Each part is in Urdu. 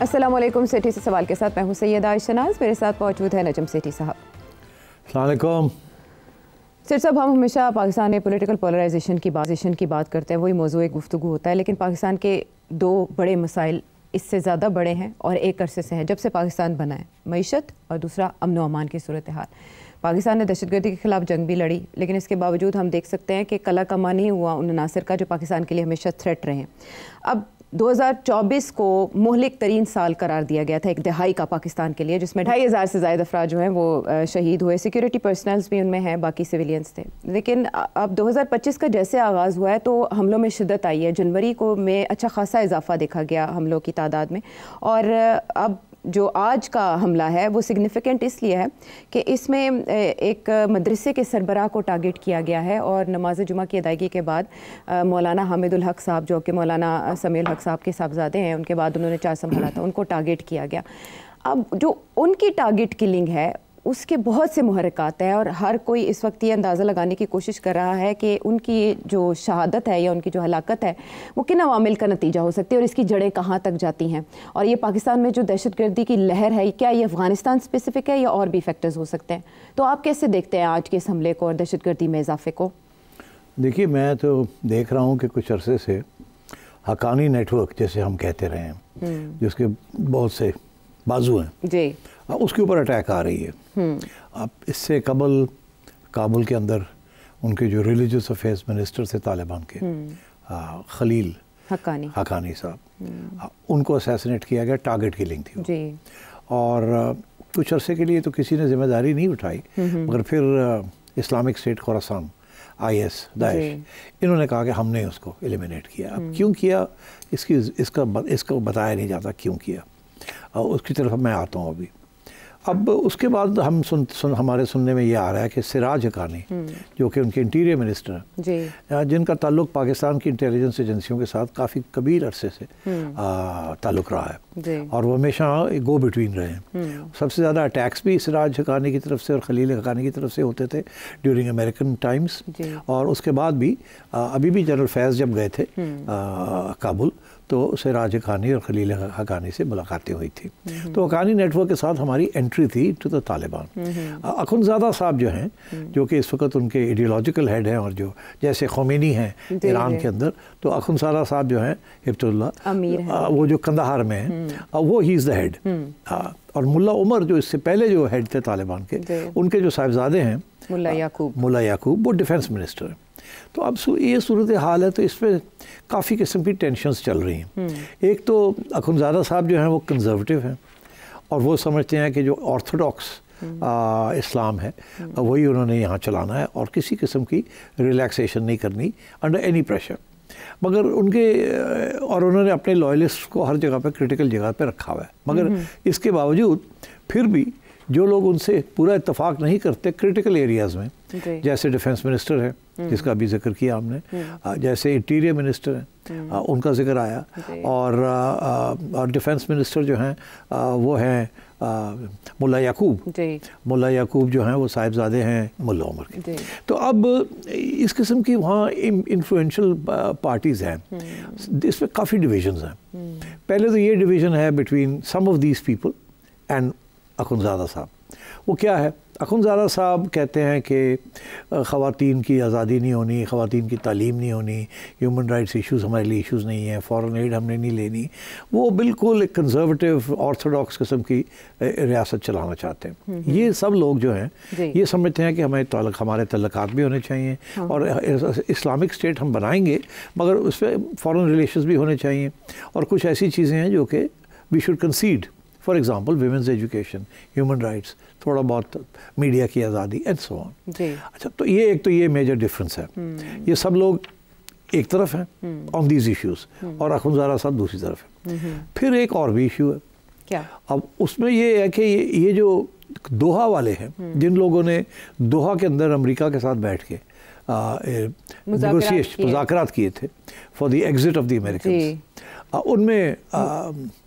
السلام علیکم. سیٹھی سے سوال کے ساتھ میں ہوں سیدہ عائشہ ناز. میرے ساتھ موجود ہے نجم سیٹھی صاحب. السلام علیکم. سیٹھی صاحب, ہم ہمیشہ پاکستان میں پولیٹیکل پولرائزیشن کی بات کرتے ہیں, وہی موضوع گفتگو ہوتا ہے, لیکن پاکستان کے دو بڑے مسائل اس سے زیادہ بڑے ہیں اور ایک عرصے سے ہیں جب سے پاکستان بنا ہے, معیشت اور دوسرا امن و امان کی صورتحال. پاکستان نے دہشت گردی کے خلاف جنگ بھی لڑی, لیکن اس کے باوجود ہم دیکھ سکتے ہیں کہ کلا کما نہیں ہوا ان عناصر کا جو پاکستان کے لیے ہمیشہ تھریٹ رہے ہیں. اب 2024 کو مہلک ترین سال قرار دیا گیا تھا, ایک دہائی کا پاکستان کے لیے, جس میں 2500 سے زائد افراد جو ہیں وہ شہید ہوئے. سیکیورٹی پرسنلز بھی ان میں ہیں, باقی سویلینز تھے. لیکن اب 2025 کا جیسے آغاز ہوا ہے تو حملوں میں شدت آئی ہے. جنوری کو میں اچھا خاصا اضافہ دیکھا گیا حملوں کی تعداد میں, اور اب جو آج کا حملہ ہے وہ سگنیفیکنٹ اس لیے ہے کہ اس میں ایک مدرسے کے سربراہ کو ٹارگٹ کیا گیا ہے, اور نماز جمعہ کی ادائیگی کے بعد مولانا حامد الحق صاحب, جو کہ مولانا سمیع الحق صاحب کے صاحبزادے ہیں, ان کے بعد انہوں نے چارج سنبھالا تھا, ان کو ٹارگٹ کیا گیا. اب جو ان کی ٹارگٹ کلنگ ہے اس کے بہت سے محرکات ہیں, اور ہر کوئی اس وقت یہ اندازہ لگانے کی کوشش کر رہا ہے کہ ان کی جو شہادت ہے یا ان کی جو ہلاکت ہے وہ کن عوامل کا نتیجہ ہو سکتی ہے اور اس کی جڑیں کہاں تک جاتی ہیں. اور یہ پاکستان میں جو دہشت گردی کی لہر ہے, کیا یہ افغانستان اسپیسیفک ہے یا اور بھی فیکٹرز ہو سکتے ہیں؟ تو آپ کیسے دیکھتے ہیں آج کے اس حملے کو اور دہشت گردی میں اضافے کو؟ دیکھیے, میں تو دیکھ رہا ہوں کہ کچھ عرصے سے حقانی نیٹ ورک جیسے ہم کہتے رہے ہیں, جس کے بہت سے بازو ہیں جی, اس کے اوپر اٹیک آ رہی ہے. اب اس سے قبل کابل کے اندر ان کے جو ریلیجس افیئرز منسٹر تھے طالبان کے, خلیل حقانی صاحب, ان کو اسیسنیٹ کیا گیا, ٹارگٹ کلنگ تھی جی. اور کچھ عرصے کے لیے تو کسی نے ذمہ داری نہیں اٹھائی, مگر پھر اسلامک اسٹیٹ خراسان, IS, داعش, انہوں نے کہا کہ ہم نے اس کو ایلیمینیٹ کیا. اب کیوں کیا اس کو بتایا نہیں جاتا کیوں کیا, اس کی طرف میں آتا ہوں ابھی. اب اس کے بعد ہمارے سننے میں یہ آ رہا ہے کہ سراج حقانی, جو کہ ان کے انٹیریئر منسٹر ہیں, جن کا تعلق پاکستان کی انٹیلیجنس ایجنسیوں کے ساتھ کافی کبیر عرصے سے تعلق رہا ہے, اور وہ ہمیشہ گو بٹوین رہے ہیں. سب سے زیادہ اٹیکس بھی سراج حقانی کی طرف سے اور خلیل حقانی کی طرف سے ہوتے تھے ڈیورنگ امریکن ٹائمز, اور اس کے بعد بھی ابھی بھی جنرل فیض جب گئے تھے کابل تو سراج حقانی اور خلیل حقانی سے ملاقاتیں ہوئی تھی. تو حقانی نیٹ ورک کے ساتھ ہماری انٹری تھی ٹو دا طالبان. اخندزادہ صاحب جو ہیں, جو کہ اس وقت ان کے ایڈیولوجیکل ہیڈ ہیں, اور جو جیسے خمینی ہیں ایران کے اندر, تو اخندزادہ صاحب جو ہیں ہبت اللہ, وہ جو قندھار میں ہیں, وہ ہی از دا ہیڈ. اور ملا عمر جو اس سے پہلے جو ہیڈ تھے طالبان کے, ان کے جو صاحبزادے ہیں ملا یعقوب, وہ ڈیفنس منسٹر ہیں. تو اب یہ صورتحال ہے, تو اس میں کافی قسم کی ٹینشنز چل رہی ہیں. ایک تو اخندزادہ صاحب جو ہیں وہ کنزرویٹو ہیں, اور وہ سمجھتے ہیں کہ جو آرتھوڈاکس اسلام ہے وہی انہوں نے یہاں چلانا ہے, اور کسی قسم کی ریلیکسیشن نہیں کرنی انڈر اینی پریشر. مگر انہوں نے اپنے لائلسٹ کو ہر جگہ پہ کرٹیکل جگہ پہ رکھا ہوا ہے. مگر اس کے باوجود پھر بھی جو لوگ ان سے پورا اتفاق نہیں کرتے کرٹیکل ایریاز میں, جیسے ڈیفنس منسٹر ہے جس کا بھی ذکر کیا ہم نے, جیسے انٹیریئر منسٹر ہیں ان کا ذکر آیا, اور ڈیفنس منسٹر جو ہیں وہ ہیں ملا یعقوب جو ہیں وہ صاحبزادے ہیں ملا عمر کے. تو اب اس قسم کی وہاں انفلوئنشل پارٹیز ہیں, اس میں کافی ڈویژنز ہیں. پہلے تو یہ ڈویژن ہے between some of these people and Akhundzada صاحب. وہ کیا ہے؟ اخندزادہ صاحب کہتے ہیں کہ خواتین کی آزادی نہیں ہونی, خواتین کی تعلیم نہیں ہونی, ہیومن رائٹس ایشوز ہمارے لیے ایشوز نہیں ہیں, فورن ایڈ ہم نے نہیں لینی. وہ بالکل ایک کنزرویٹو آرتھوڈاکس قسم کی ریاست چلانا چاہتے ہیں. یہ سب لوگ جو ہیں یہ سمجھتے ہیں کہ ہمارے تعلقات بھی ہونے چاہیے, اور اسلامک اسٹیٹ ہم بنائیں گے مگر اس پہ فورن ریلیشنز بھی ہونے چاہیے, اور کچھ ایسی چیزیں ہیں جو کہ we should consider. For example women's education, human rights, تھوڑا بہت میڈیا کی آزادی اینڈ سو آن. اچھا, تو یہ میجر ڈفرینس ہے. یہ سب لوگ ایک طرف ہیں آن دیز ایشوز, اور اخندزادہ صاحب دوسری طرف ہیں. پھر ایک اور بھی ایشو ہے. کیا؟ اب اس میں یہ ہے کہ یہ جو دوحہ والے ہیں, جن لوگوں نے دوحہ کے اندر امریکہ کے ساتھ بیٹھ کے مذاکرات کیے تھے for the exit of the Americans, ان میں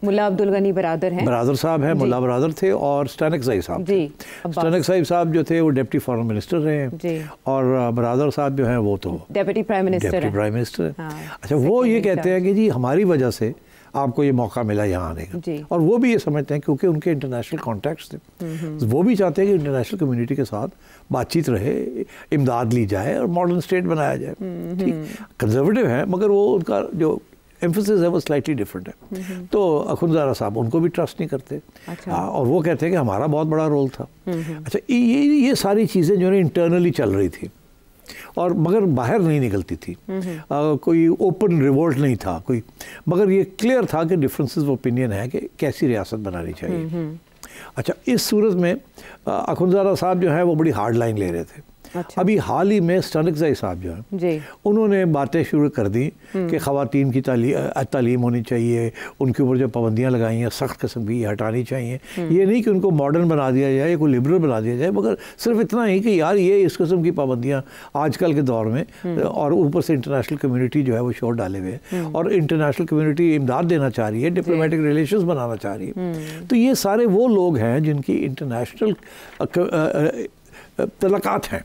ملا عبدالغنی برادر صاحب ہیں, ملا برادر تھے, اور اسٹینکزائی صاحب تھے. اسٹینکزائی صاحب جو تھے وہ ڈپٹی فارن منسٹر رہے ہیں, اور برادر صاحب جو ہیں وہ تو ڈپٹی پرائم منسٹر ہیں. اچھا, وہ یہ کہتے ہیں کہ جی ہماری وجہ سے آپ کو یہ موقع ملا یہاں آنے کا. اور وہ بھی یہ سمجھتے ہیں کیونکہ ان کے انٹرنیشنل کانٹیکٹس تھے, وہ بھی چاہتے ہیں کہ انٹرنیشنل کمیونٹی کے ساتھ بات چیت رہے, امداد لی جائے اور ماڈرن اسٹیٹ بنایا جائے. ٹھیک, کنزرویٹو ہیں مگر وہ ان کا جو ایمفسس ہے وہ سلائٹلی ڈفرینٹ ہے. تو اخنزادہ صاحب ان کو بھی ٹرسٹ نہیں کرتے, اور وہ کہتے ہیں کہ ہمارا بہت بڑا رول تھا. اچھا, یہ ساری چیزیں جو ہے انٹرنلی چل رہی تھی اور مگر باہر نہیں نکلتی تھی, کوئی اوپن ریوولٹ نہیں تھا کوئی, مگر یہ کلیئر تھا کہ ڈفرینسز آف اوپینین ہے کہ کیسی ریاست بنانی چاہیے. اچھا, اس صورت میں اخنزادہ صاحب جو ہیں وہ بڑی ہارڈ لائن لے رہے تھے. ابھی حال ہی میں ستانکزئی صاحب جو ہیں انہوں نے باتیں شروع کر دی کہ خواتین کی تعلیم ہونی چاہیے, ان کے اوپر جو پابندیاں لگائی ہیں سخت قسم کی ہٹانی چاہیے. یہ نہیں کہ ان کو ماڈرن بنا دیا جائے یا کوئی لبرل بنا دیا جائے, مگر صرف اتنا ہی کہ یار یہ اس قسم کی پابندیاں آج کل کے دور میں, اور اوپر سے انٹرنیشنل کمیونٹی جو ہے وہ شور ڈالے ہوئے اور انٹرنیشنل کمیونٹی امداد دینا چاہ رہی ہے, ڈپلومیٹک ریلیشنز بنانا چاہ رہی ہے. تو یہ سارے وہ لوگ ہیں جن کی انٹرنیشنل تعلقات ہیں.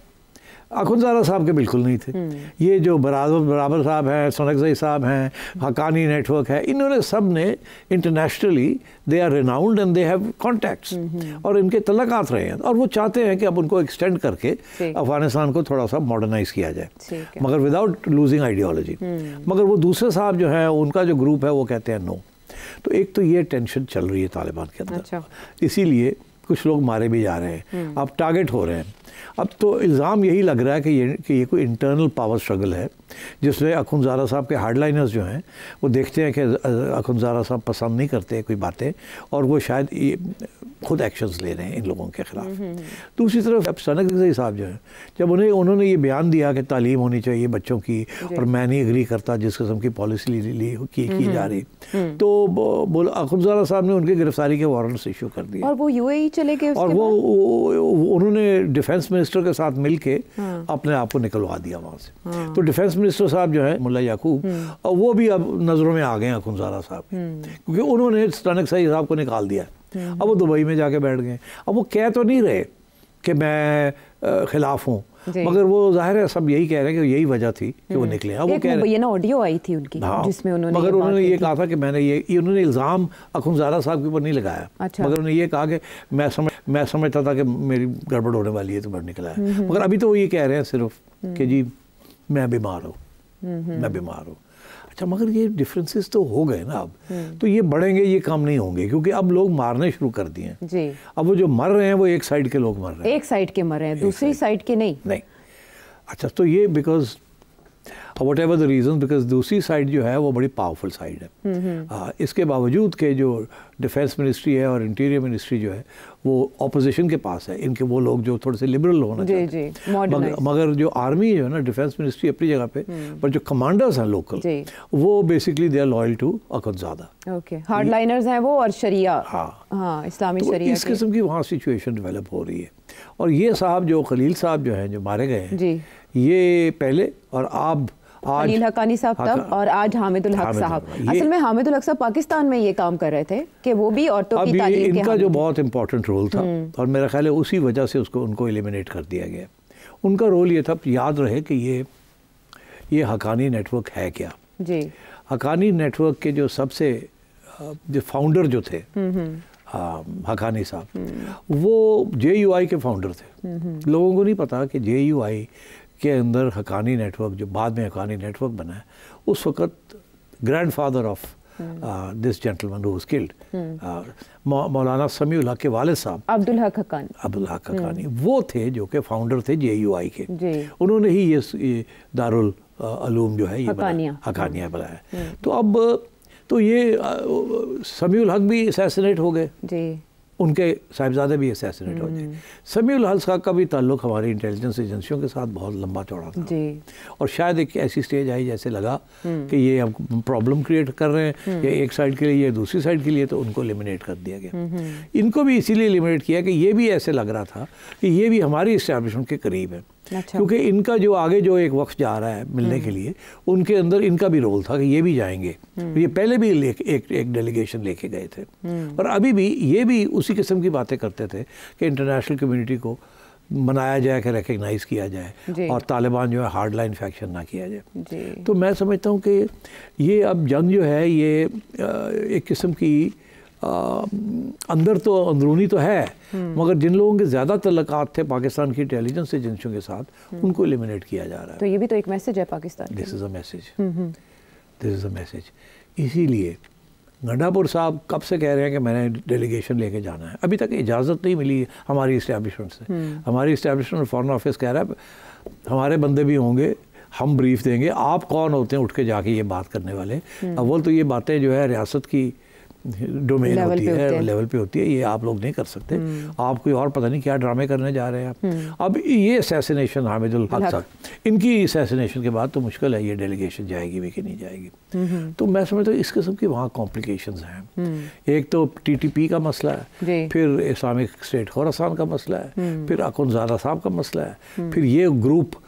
اخنزادہ صاحب کے بالکل نہیں تھے. یہ جو برابر صاحب ہیں, ستانکزئی صاحب ہیں, حقانی نیٹ ورک ہے, انہوں نے سب نے internationally they are renowned and they have contacts, اور ان کے تعلقات رہے ہیں, اور وہ چاہتے ہیں کہ اب ان کو ایکسٹینڈ کر کے افغانستان کو تھوڑا سا ماڈرنائز کیا جائے, مگر وداؤٹ لوزنگ آئیڈیالوجی. مگر وہ دوسرے صاحب جو ہیں ان کا جو گروپ ہے وہ کہتے ہیں نو. تو ایک تو یہ ٹینشن چل رہی ہے طالبان کے اندر, اسی لیے کچھ لوگ مارے بھی جا رہے ہیں, اب ٹارگٹ ہو رہے ہیں. اب تو الزام یہی لگ رہا ہے کہ یہ کوئی انٹرنل پاور سٹرگل ہے جس میں اخنزادہ صاحب کے ہارڈ لائنرز جو ہیں وہ دیکھتے ہیں کہ اخنزادہ صاحب پسند نہیں کرتے کوئی باتیں, اور وہ شاید خود ایکشنز لے رہے ہیں ان لوگوں کے خلاف. دوسری طرف ستانکزئی صاحپ جو ہیں, جب انہوں نے یہ بیان دیا کہ تعلیم ہونی چاہیے بچوں کی, اور میں نہیں اگری کرتا جس قسم کی پالیسی کی جا رہی, تو اخنزادہ صاحب نے ان کی گرفتاری کے وارنٹس ایشو کر دیے, اور وہ UAE چلے گئے, اور وہ انہوں نے ڈیفنس منسٹر کے ساتھ مل کے اپنے آپ کو نکلوا دیا وہاں سے. تو ڈیفنس منسٹر صاحب جو ہے ملا یعقوب, وہ بھی اب نظروں میں آ گئے ہیں اخنزادہ صاحب, کیونکہ انہوں نے ستانکزئی صاحب کو نکال دیا. اب وہ دبئی میں جا کے بیٹھ گئے. اب وہ کہہ تو نہیں رہے کہ میں خلاف ہوں, مگر وہ ظاہر ہے سب یہی کہہ رہے ہیں کہ یہی وجہ تھی کہ وہ نکلے. اب وہ کہہ رہے ہیں آڈیو آئی تھی ان کی جس میں مگر انہوں نے یہ کہا تھا کہ میں نے انہوں نے الزام اخنزادہ صاحب کے اوپر نہیں لگایا, مگر انہوں نے یہ کہا کہ میں سمجھتا تھا کہ میری گڑبڑ ہونے والی ہے تو میں نکلا ہے. مگر ابھی تو وہ یہ کہہ رہے ہیں صرف کہ جی میں بیمار ہوں. اچھا, مگر یہ ڈفرینسز تو ہو گئے نا اب, تو یہ بڑھیں گے, یہ کام نہیں ہوں گے, کیونکہ اب لوگ مارنے شروع کر دیے ہیں. اب وہ جو مر رہے ہیں وہ ایک سائڈ کے لوگ مر رہے ہیں, ایک سائڈ کے مر رہے ہیں, دوسری سائڈ کے نہیں. اچھا, تو یہ because what ever the reason, because دوسری سائڈ جو ہے وہ بڑی پاورفل سائڈ ہے. اس کے باوجود کہ جو ڈیفینس منسٹری ہے اور انٹیریئر منسٹری جو ہے وہ اپوزیشن کے پاس ہے, ان کے وہ لوگ جو تھوڑے سے لبرل ہونا چاہتے ہیں, مگر جو آرمی جو ہے نا ڈیفینس منسٹری اپنی جگہ پہ, پر جو کمانڈرز ہیں لوکل وہ basically they are loyal to Akhundzada. Hardliners ہیں وہ, اور شریعہ, اسلامی شریعہ, اس قسم کی وہاں سچویشن ڈیولپ ہو رہی ہے. اور یہ صاحب جو خلیل صاحب جو ہیں جو مارے گئے ہیں, یہ پہلے, اور خلیل حقانی صاحب تب, اور آج حامد الحق صاحب. اصل میں حامد الحق صاحب پاکستان میں یہ کام کر رہے تھے کہ وہ بھی عورتوں کی تعلیم کے, ان کا جو بہت امپورٹنٹ رول تھا, اور میرا خیال ہے اسی وجہ سے ان کو ایلیمینیٹ کر دیا گیا. ان کا رول یہ تھا, یاد رہے کہ یہ حقانی نیٹ ورک ہے کیا. حقانی نیٹ ورک کے جو سب سے جو فاؤنڈر جو تھے حقانی صاحب, وہ JUI کے فاؤنڈر تھے. لوگوں کو نہیں پتا کہ JUI کے اندر حقانی نیٹ ورک, جو بعد میں حقانی نیٹ ورک بنا ہے, اس وقت grandfather of this gentleman who was called, Maulana Sami الحق کے والد صاحب عبدالحق حقانی, وہ تھے جو کہ فاؤنڈر تھے JUI کے. انہوں نے ہی یہ دارالعلوم جو ہے یہ حقانیہ بنایا. تو اب تو یہ سمیع الحق بھی اسیسنیٹ ہو گئے, ان کے صاحبزادے بھی اسیسنیٹ ہو گئے. سمیع الحق صاحب کا بھی تعلق ہماری انٹیلیجنس ایجنسیوں کے ساتھ بہت لمبا چوڑا تھا, اور شاید ایک ایسی سٹیج آئی جیسے لگا کہ یہ اب پرابلم کریٹ کر رہے ہیں, یا ایک سائڈ کے لیے یا دوسری سائڈ کے لیے, تو ان کو ایلیمینیٹ کر دیا گیا. ان کو بھی اسی لیے ایلیمینیٹ کیا کہ یہ بھی ایسے لگ رہا تھا کہ یہ بھی ہماری اسٹیبلشمنٹ کے قریب ہے, کیونکہ ان کا جو آگے جو ایک وقت جا رہا ہے ملنے کے لیے, ان کے اندر ان کا بھی رول تھا کہ یہ بھی جائیں گے. یہ پہلے بھی ایک ڈیلیگیشن لے کے گئے تھے, اور ابھی بھی یہ بھی اسی قسم کی باتیں کرتے تھے کہ انٹرنیشنل کمیونٹی کو منایا جائے کہ ریکگنائز کیا جائے اور طالبان جو ہے ہارڈ لائن فیکشن نہ کیا جائے. تو میں سمجھتا ہوں کہ یہ اب جنگ جو ہے یہ ایک قسم کی اندر تو اندرونی تو ہے مگر جن لوگوں کے زیادہ تعلقات تھے پاکستان کی انٹیلیجنس ایجنسیوں کے ساتھ ان کو ایلیمنیٹ کیا جا رہا ہے. تو یہ بھی تو ایک میسج ہے پاکستان. دس از اے میسج. اسی لیے گنڈا پور صاحب کب سے کہہ رہے ہیں کہ میں نے ڈیلیگیشن لے کے جانا ہے. ابھی تک اجازت نہیں ملی ہماری اسٹیبلشمنٹ سے. ہماری اسٹیبلشمنٹ فارن آفس کہہ رہا ہے ہمارے بندے بھی ہوں گے, ہم بریف دیں گے, آپ کون ہوتے ہیں اٹھ کے جا کے یہ بات کرنے والے. اول تو یہ باتیں جو ہے ریاست کی ڈومین ہوتی ہے, لیول پہ ہوتی ہے, یہ آپ لوگ نہیں کر سکتے. آپ کوئی اور پتہ نہیں کیا ڈرامے کرنے جا رہے ہیں. اب یہ اسیسینیشن حامد الحق صاحب ان کی اسیسینیشن کے بعد تو مشکل ہے یہ ڈیلیگیشن جائے گی بھی کہ نہیں جائے گی. تو میں سمجھتا ہوں اس قسم کی وہاں کمپلیکیشنز ہیں. ایک تو ٹی ٹی پی کا مسئلہ ہے, پھر اسلامک اسٹیٹ خوراسان کا مسئلہ ہے, پھر اخنزادہ صاحب کا مسئلہ ہے, پھر یہ گروپ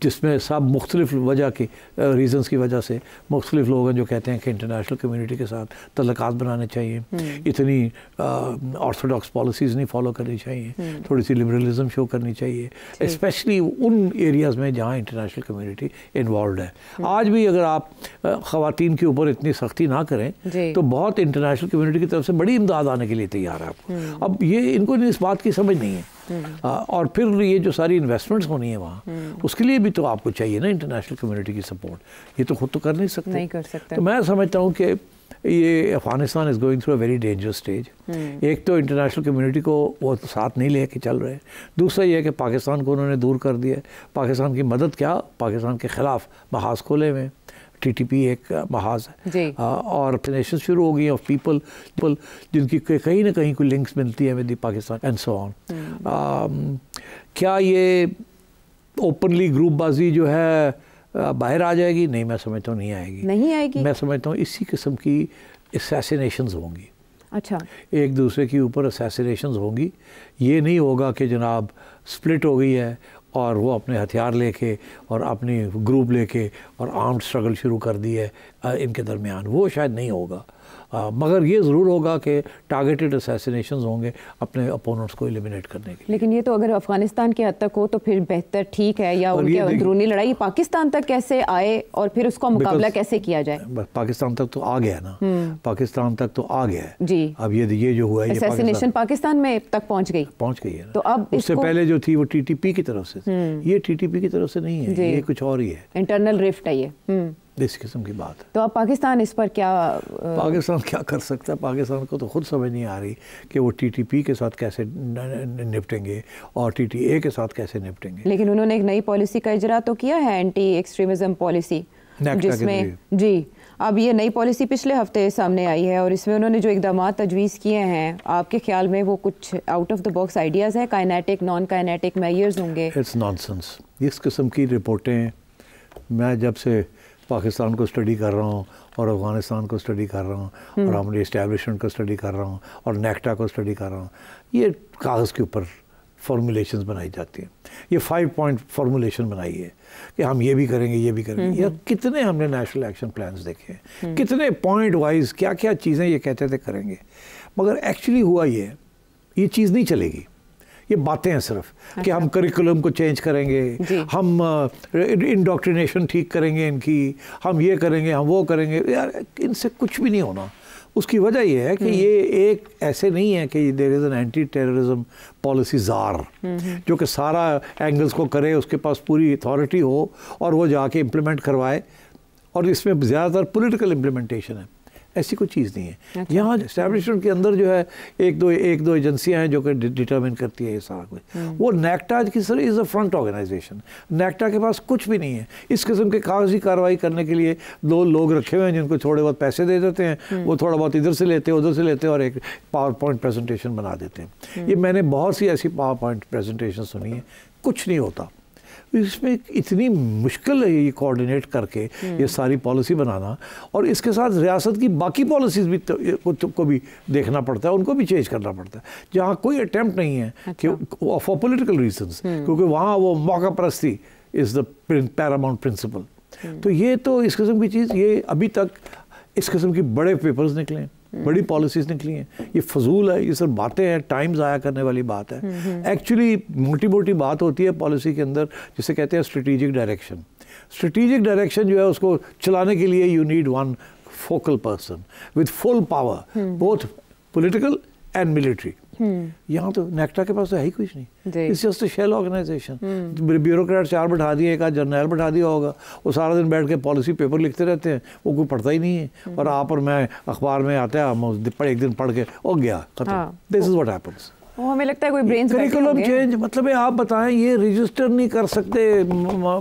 جس میں سب مختلف وجہ کی ریزنز کی وجہ سے مختلف لوگ ہیں جو کہتے ہیں کہ انٹرنیشنل کمیونٹی کے ساتھ تعلقات بنانے چاہیے, اتنی آرتھوڈاکس پالیسیز نہیں فالو کرنی چاہیے, تھوڑی سی لبرلزم شو کرنی چاہیے, اسپیشلی ان ایریاز میں جہاں انٹرنیشنل کمیونٹی انوالوڈ ہے. آج بھی اگر آپ خواتین کے اوپر اتنی سختی نہ کریں تو بہت انٹرنیشنل کمیونٹی کی طرف سے بڑی امداد آنے کے لیے تیار ہے آپ کو. اب یہ ان کو اس بات کی سمجھ نہیں ہے. اور پھر یہ جو ساری انویسٹمنٹس ہونی ہے وہاں اس کے لیے بھی تو آپ کو چاہیے نا انٹرنیشنل کمیونٹی کی سپورٹ. یہ تو خود تو کر نہیں سکتے. تو میں سمجھتا ہوں کہ یہ Afghanistan is going through a very dangerous stage. ایک تو انٹرنیشنل کمیونٹی کو وہ ساتھ نہیں لے کے چل رہے, دوسرا یہ ہے کہ پاکستان کو انہوں نے دور کر دیا. پاکستان کی مدد کیا, پاکستان کے خلاف محاذ کھولے ہوئے, ٹی ٹی پی ایک محاذ ہے, اور نیشن شروع ہو گئی ہیں آف پیپل جن کی کہیں نہ کہیں کوئی لنکس ملتی ہے with the Pakistan and so on. کیا یہ اوپنلی گروپ بازی جو ہے باہر آ جائے گی؟ نہیں, میں سمجھتا ہوں نہیں آئے گی. میں سمجھتا ہوں اسی قسم کی اسیسینیشنز ہوں گی. اچھا, ایک دوسرے کے اوپر اسیسینیشنز ہوں گی. یہ نہیں ہوگا کہ جناب سپلٹ ہو گئی ہے اور وہ اپنے ہتھیار لے کے اور اپنی گروپ لے کے اور آرمڈ اسٹرگل شروع کر دی ہے ان کے درمیان. وہ شاید نہیں ہوگا, مگر یہ ضرور ہوگا کہ ٹارگیٹڈ اسیسینیشنز ہوں گے اپنے اپوننٹس کو ایلیمنیٹ کرنے کے لیے. لیکن یہ تو اگر افغانستان کے حد تک ہو تو پھر بہتر ٹھیک ہے, یا ان کی اندرونی لڑائی پاکستان تک کیسے آئے اور پھر اس کا مقابلہ کیسے کیا جائے؟ پاکستان تک تو آ گیا نا, پاکستان تک تو آ گیا ہے جی. اب یہ جو ہوا ہے اسیسینیشن پاکستان میں تک پہنچ گئی ہے نا. تو اب اس سے پہلے جو تھی وہ ٹی ٹی پی کی طرف سے, یہ ٹی ٹی پی کی طرف سے نہیں ہے, یہ کچھ اور ہی ہے, انٹرنل رفٹ ہے یہ, اس قسم کی بات. تو اب پاکستان اس پر پاکستان کیا کر سکتا ہے؟ پاکستان کو تو خود سمجھ نہیں آ رہی کہ وہ ٹی ٹی پی کے ساتھ کیسے نپٹیں گے اور ٹی ٹی اے کے ساتھ کیسے نپٹیں گے. لیکن انہوں نے ایک نئی پالیسی کا اجرا تو کیا ہے, اینٹی ایکسٹریمزم پالیسی, جس میں جی اب یہ نئی پالیسی پچھلے ہفتے سامنے آئی ہے اور اس میں انہوں نے جو اقدامات تجویز کیے ہیں, آپ کے خیال میں وہ کچھ out of the box ideas ہیں؟ کائنیٹک, نان کائنیٹک میئرز ہوں گے؟ It's nonsense. اس قسم کی رپورٹیں میں جب سے پاکستان کو اسٹڈی کر رہا ہوں اور افغانستان کو اسٹڈی کر رہا ہوں اور ہماری اسٹیبلشمنٹ کو اسٹڈی کر رہا ہوں اور نیکٹا کو اسٹڈی کر رہا ہوں, یہ کاغذ کے اوپر فارمولیشنز بنائی جاتی ہیں. یہ 5 پوائنٹ فارمولیشن بنائی ہے کہ ہم یہ بھی کریں گے, یہ بھی کریں گے. یا کتنے ہم نے نیشنل ایکشن پلانز دیکھے ہیں, کتنے پوائنٹ وائز کیا کیا چیزیں یہ کہتے تھے کریں گے, مگر ایکچولی ہوا یہ چیز نہیں چلے گی. یہ باتیں ہیں صرف کہ ہم کریکولم کو چینج کریں گے, ہم انڈاکٹرینیشن ٹھیک کریں گے ان کی, ہم یہ کریں گے, ہم وہ کریں گے. یار ان سے کچھ بھی نہیں ہونا. اس کی وجہ یہ ہے کہ یہ ایک ایسے نہیں ہے کہ there is an anti terrorism policy زار جو کہ سارا اینگلز کو کرے, اس کے پاس پوری اتھارٹی ہو اور وہ جا کے امپلیمنٹ کروائے, اور اس میں زیادہ تر پولیٹیکل امپلیمنٹیشن ہے. ایسی کوئی چیز نہیں ہے. یہاں اسٹیبلشمنٹ کے اندر جو ہے ایک دو ایجنسیاں ہیں جو کہ ڈٹرمن کرتی ہے یہ سارا کچھ. وہ نیکٹا کی سر از اے فرنٹ آرگنائزیشن. نیکٹا کے پاس کچھ بھی نہیں ہے. اس قسم کے کاغذی کارروائی کرنے کے لیے 2 لوگ رکھے ہوئے ہیں جن کو تھوڑے بہت پیسے دے دیتے ہیں, وہ تھوڑا بہت ادھر سے لیتے ہیں ادھر سے لیتے ہیں اور ایک پاور پوائنٹ پریزنٹیشن بنا دیتے ہیں. یہ میں نے بہت سی ایسی پاور پوائنٹ پریزنٹیشن سنی ہیں, کچھ نہیں ہوتا. اس میں اتنی مشکل ہے یہ کوآرڈینیٹ کر کے یہ ساری پالیسی بنانا, اور اس کے ساتھ ریاست کی باقی پالیسیز بھی کو بھی دیکھنا پڑتا ہے, ان کو بھی چینج کرنا پڑتا ہے, جہاں کوئی اٹیمپٹ نہیں ہے کہ فار پولیٹیکل ریزنز, کیونکہ وہاں وہ موقع پرستی از دا پیراماؤنٹ پرنسپل. تو یہ تو اس قسم کی چیز, یہ ابھی تک اس قسم کی بڑے پیپرز نکلے ہیں, بڑی پالیسیز نکلی ہیں. یہ فضول ہے, یہ صرف باتیں ہیں, ٹائم ضائع کرنے والی بات ہے. ایکچولی موٹی موٹی بات ہوتی ہے پالیسی کے اندر جسے کہتے ہیں اسٹریٹجک ڈائریکشن. اسٹریٹجک ڈائریکشن جو ہے اس کو چلانے کے لیے you need one focal person with full power, both political and military. یہاں تو نیکٹا کے پاس تو ہے ہی کچھ نہیں. It's just a shell organization. Bureaucrat 4 بٹھا دیے, ایک آدھ جرنیل بٹھا دیا ہوگا, وہ سارا دن بیٹھ کے پالیسی پیپر لکھتے رہتے ہیں, وہ کوئی پڑھتا ہی نہیں ہے. اور آپ اور میں اخبار میں آتے ہیں, ایک دن پڑھ کے او گیا ختم. دس از واٹ ہیپنس. وہ ہمیں لگتا ہے کوئی برینز کریکولم چینج مطلب ہے آپ بتائیں, یہ رجسٹر نہیں کر سکتے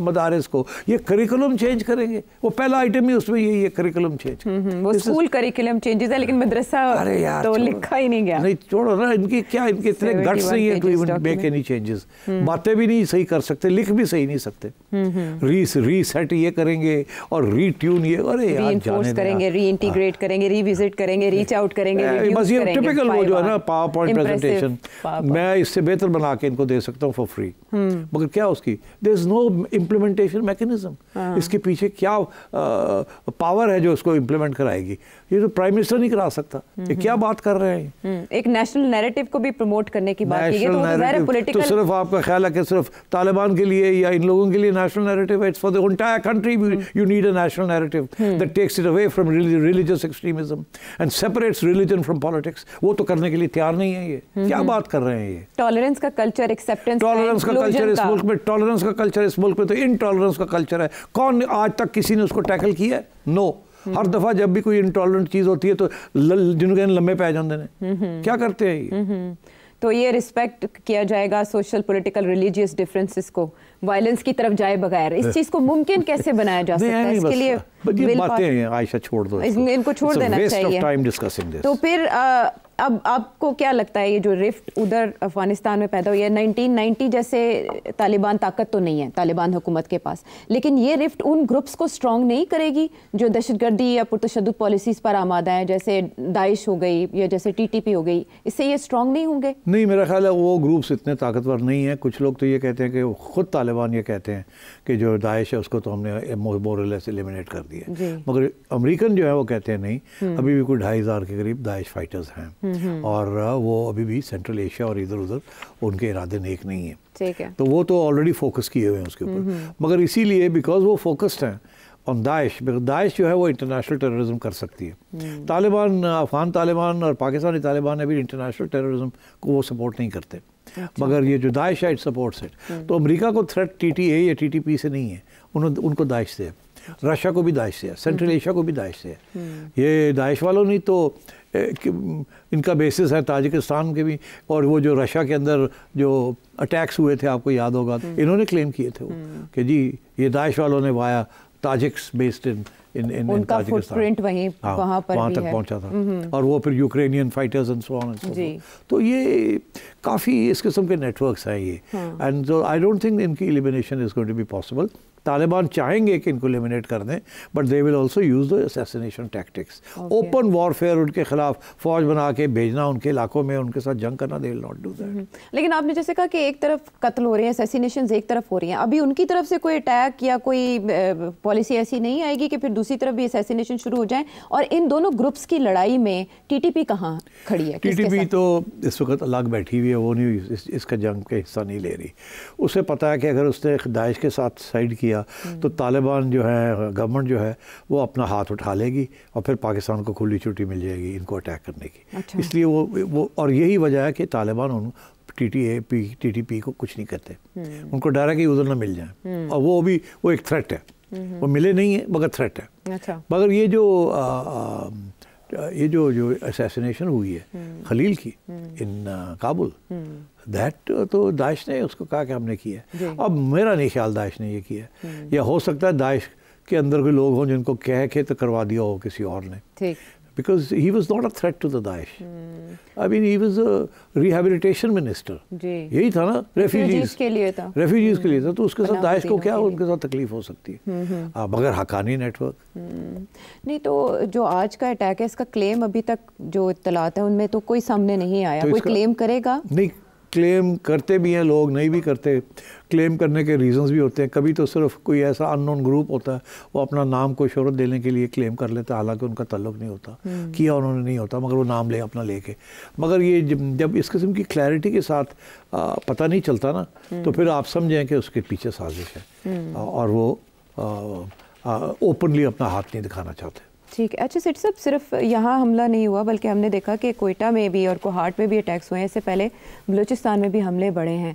مدارس کو, یہ کریکولم چینج کریں گے. وہ پہلا آئٹم ہی اس میں یہی ہے, کریکولم چینج. وہ اسکول کریکولم چینجز ہے, لیکن مدرسہ تو لکھا ہی نہیں گیا. نہیں چھوڑو نا, ان کی کیا, ان کے اتنے گٹس نہیں ہیں to even make any changes. باتیں بھی نہیں صحیح کر سکتے, لکھ بھی صحیح نہیں سکتے. ری سیٹ یہ کریں گے اور ری ٹیون یہ, ارے یار انفورس کریں گے, ری انٹیگریٹ کریں گے, ری وزٹ کریں گے, ریچ آؤٹ کریں گے. بس یہ ٹپیکل وہ جو ہے نا پاور پوائنٹ پریزنٹیشن, میں اس سے بہتر بنا کے ان کو دے سکتا ہوں فار فری, مگر کیا اس کی دیر از نو امپلیمنٹیشن میکینزم. اس کے پیچھے کیا پاور ہے جو اس کو امپلیمنٹ کرائے گی؟ یہ تو پرائم منسٹر نہیں کرا سکتا. یہ کیا بات کر رہے ہیں؟ ایک نیشنل نیریٹو کو بھی پروموٹ کرنے کی بات کی ہے, تو صرف آپ کا خیال ہے کہ صرف طالبان کے لیے یا ان لوگوں کے لیے نیشنل نیریٹو ہے؟ It's for the entire country. You need a national narrative that takes it away from religious extremism and separates religion from politics. وہ تو کرنے کے لیے تیار نہیں ہے. یہ کیا بات کر رہے ہیں؟ یہ ٹالرنس کا کلچر, ایکسیپٹنس, ٹالرنس کا کلچر اس ملک میں, ٹالرنس کا کلچر اس ملک میں تو انٹالرنس کا کلچر ہے. کون آج تک کسی نے اس کو ٹیکل کیا ہے؟ نو. ہر دفعہ جب بھی کوئی انٹالرنٹ چیز ہوتی ہے تو جنہوں کے لمبے پہ جاندے ہیں. کیا کرتے ہیں یہ؟ تو یہ رسپیکٹ کیا جائے گا سوشل پولیٹیکل ریلیجیس ڈفرینسز کو وائلنس کی طرف جائے بغیر, اس چیز کو ممکن کیسے بنایا جا سکتا ہے؟ اس کے لیے یہ باتیں ہیں عائشہ, چھوڑ دو ان کو, چھوڑ دینا چاہیے. تو پھر اب آپ کو کیا لگتا ہے یہ جو رفٹ ادھر افغانستان میں پیدا ہوئی ہے, 1990 جیسے طالبان طاقت تو نہیں ہے طالبان حکومت کے پاس, لیکن یہ رفٹ ان گروپس کو اسٹرانگ نہیں کرے گی جو دہشت گردی یا پرتشدد پالیسیز پر آمادہ ہیں, جیسے داعش ہو گئی یا جیسے TTP ہو گئی؟ اس سے یہ اسٹرانگ نہیں ہوں گے؟ نہیں, میرا خیال ہے وہ گروپس اتنے طاقتور نہیں ہیں. کچھ لوگ تو یہ کہتے ہیں کہ خود طالبان یہ کہتے ہیں کہ جو داعش ہے اس کو تو ہم نے مور اور لیس ایلیمنیٹ کر دیا, مگر امریکن جو ہے وہ کہتے ہیں نہیں, ابھی بھی کوئی 2500 کے قریب داعش فائٹرز ہیں, اور وہ ابھی بھی سینٹرل ایشیا اور ادھر ادھر ان کے ارادے نیک نہیں ہیں. تو وہ تو آلریڈی فوکس کیے ہوئے ہیں اس کے اوپر, مگر اسی لیے بیکاز وہ فوکسڈ ہیں آن داعش. داعش جو ہے وہ انٹرنیشنل ٹیررزم کر سکتی ہے. طالبان, افغان طالبان اور پاکستانی طالبان ابھی انٹرنیشنل ٹیررزم کو وہ سپورٹ نہیں کرتے, مگر یہ جو داعش ہے اٹ سپورٹس اٹ. تو امریکہ کو تھریٹ TTA یا TTP سے نہیں ہے, ان کو داعش سے ہے. رشیا کو بھی داعش سے ہے, سینٹرل ایشیا کو بھی داعش سے ہے. یہ داعش والوں نہیں تو ان کا بیسس ہے تاجکستان کے بھی, اور وہ جو رشیا کے اندر جو اٹیکس ہوئے تھے آپ کو یاد ہوگا, انہوں نے کلیم کیے تھے وہ کہ جی یہ داعش والوں نے وایا تاجکس بیسڈ ان تاجکستان, وہاں تک پہنچا تھا, اور وہ پھر Ukrainian fighters and so on and so forth. تو یہ کافی اس قسم کے نیٹ ورکس ہیں یہ, اینڈ آئی ڈونٹ تھنک ان کی elimination is going to be possible. Taliban چاہیں گے کہ ان کو ایلیمنیٹ کر دیں, but they will also use the assassination tactics. Open warfare ان کے خلاف فوج بنا کے بھیجنا ان کے علاقوں میں, ان کے ساتھ جنگ کرنا, دے ول ناٹ ڈو دیٹ. لیکن آپ نے جیسے کہا کہ ایک طرف قتل ہو رہے ہیں, اسیسینیشنز ایک طرف ہو رہی ہیں, ابھی ان کی طرف سے کوئی اٹیک یا کوئی پالیسی ایسی نہیں آئے گی کہ پھر دوسری طرف بھی اسیسینیشن شروع ہو جائیں؟ اور ان دونوں گروپس کی لڑائی میں TTP کہاں کھڑی ہے؟ TTP تو اس وقت الگ بیٹھی ہوئی ہے, وہ نہیں اس کا جنگ کا حصہ نہیں لے رہی. اسے پتہ ہے کہ اگر اس نے داعش کے ساتھ سائڈ کیا تو طالبان جو ہے, گورنمنٹ جو ہے وہ اپنا ہاتھ اٹھا لے گی, اور پھر پاکستان کو کھلی چھٹی مل جائے گی ان کو اٹیک کرنے کی. اس لیے وہ اور یہی وجہ ہے کہ طالبان TTP کو کچھ نہیں کرتے. ان کو ڈر ہے کہ ادھر نہ مل جائیں, اور وہ بھی وہ ایک تھریٹ ہے, وہ ملے نہیں ہیں مگر تھریٹ ہے. مگر یہ جو اسیسینیشن ہوئی ہے خلیل کی ان کابل, دیٹ تو داعش نے اس کو کہا کہ ہم نے کیا ہے. اب میرا نہیں خیال داعش نے یہ کیا ہے, یا ہو سکتا ہے داعش کے اندر کوئی لوگ ہوں جن کو کہہ کے تو کروا دیا ہو کسی اور نے, because he was not a threat to the Daesh. I mean, he was a rehabilitation minister. یہی تھا نا, ریفیوجیز کے لیے تھا, تو اس کے ساتھ داعش کو کیا ان کے ساتھ تکلیف ہو سکتی ہے بغیر حقانی نیٹ ورک. نہیں تو جو آج کا اٹیک ہے اس کا کلیم ابھی تک جو اطلاعات ہیں ان میں تو کوئی سامنے نہیں آیا, کوئی کلیم کرے گا؟ نہیں, کلیم کرتے بھی ہیں لوگ, نہیں بھی کرتے. کلیم کرنے کے ریزنز بھی ہوتے ہیں. کبھی تو صرف کوئی ایسا ان نون گروپ ہوتا ہے, وہ اپنا نام کو شہرت دینے کے لیے کلیم کر لیتا ہے, حالانکہ ان کا تعلق نہیں ہوتا, کیا انہوں نے نہیں ہوتا, مگر وہ نام لے اپنا لے کے. مگر یہ جب اس قسم کی کلیئرٹی کے ساتھ پتہ نہیں چلتا نا, تو پھر آپ سمجھیں کہ اس کے پیچھے سازش ہے, اور وہ اوپنلی اپنا ہاتھ نہیں دکھانا چاہتے. ٹھیک ہے. اچھا سیٹ صاحب, صرف یہاں حملہ نہیں ہوا بلکہ ہم نے دیکھا کہ کوئٹہ میں بھی اور کوہاٹ میں بھی اٹیکس ہوئے ہیں. اس سے پہلے بلوچستان میں بھی حملے بڑھے ہیں.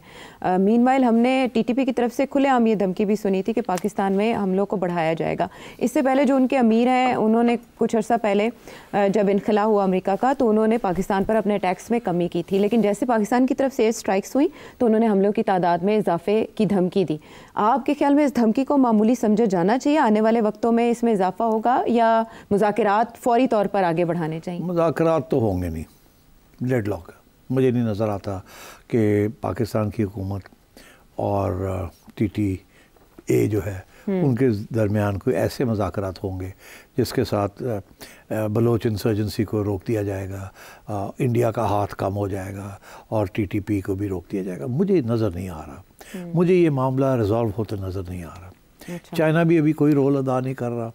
مین وائل ہم نے ٹی ٹی پی کی طرف سے کھلے عام یہ دھمکی بھی سنی تھی کہ پاکستان میں حملوں کو بڑھایا جائے گا. اس سے پہلے جو ان کے امیر ہیں, انہوں نے کچھ عرصہ پہلے جب انخلا ہوا امریکہ کا, تو انہوں نے پاکستان پر اپنے اٹیکس میں کمی کی تھی, لیکن جیسے پاکستان کی طرف سے ایئر اسٹرائکس ہوئیں تو انہوں نے حملوں کی تعداد میں اضافے کی دھمکی دی. آپ کے خیال میں اس دھمکی کو معمولی سمجھا جانا چاہیے؟ آنے والے وقتوں میں اس میں اضافہ ہوگا یا مذاکرات فوری طور پر آگے بڑھانے چاہیے؟ مذاکرات تو ہوں گے نہیں, ڈیڈ لاک. مجھے نہیں نظر آتا کہ پاکستان کی حکومت اور ٹی ٹی اے جو ہے ان کے درمیان کوئی ایسے مذاکرات ہوں گے جس کے ساتھ بلوچ انسرجنسی کو روک دیا جائے گا, انڈیا کا ہاتھ کم ہو جائے گا, اور ٹی ٹی پی کو بھی روک دیا جائے گا. مجھے نظر نہیں آ رہا, مجھے یہ معاملہ ریزالو ہوتے نظر نہیں آ رہا. چائنا بھی ابھی کوئی رول ادا نہیں کر رہا,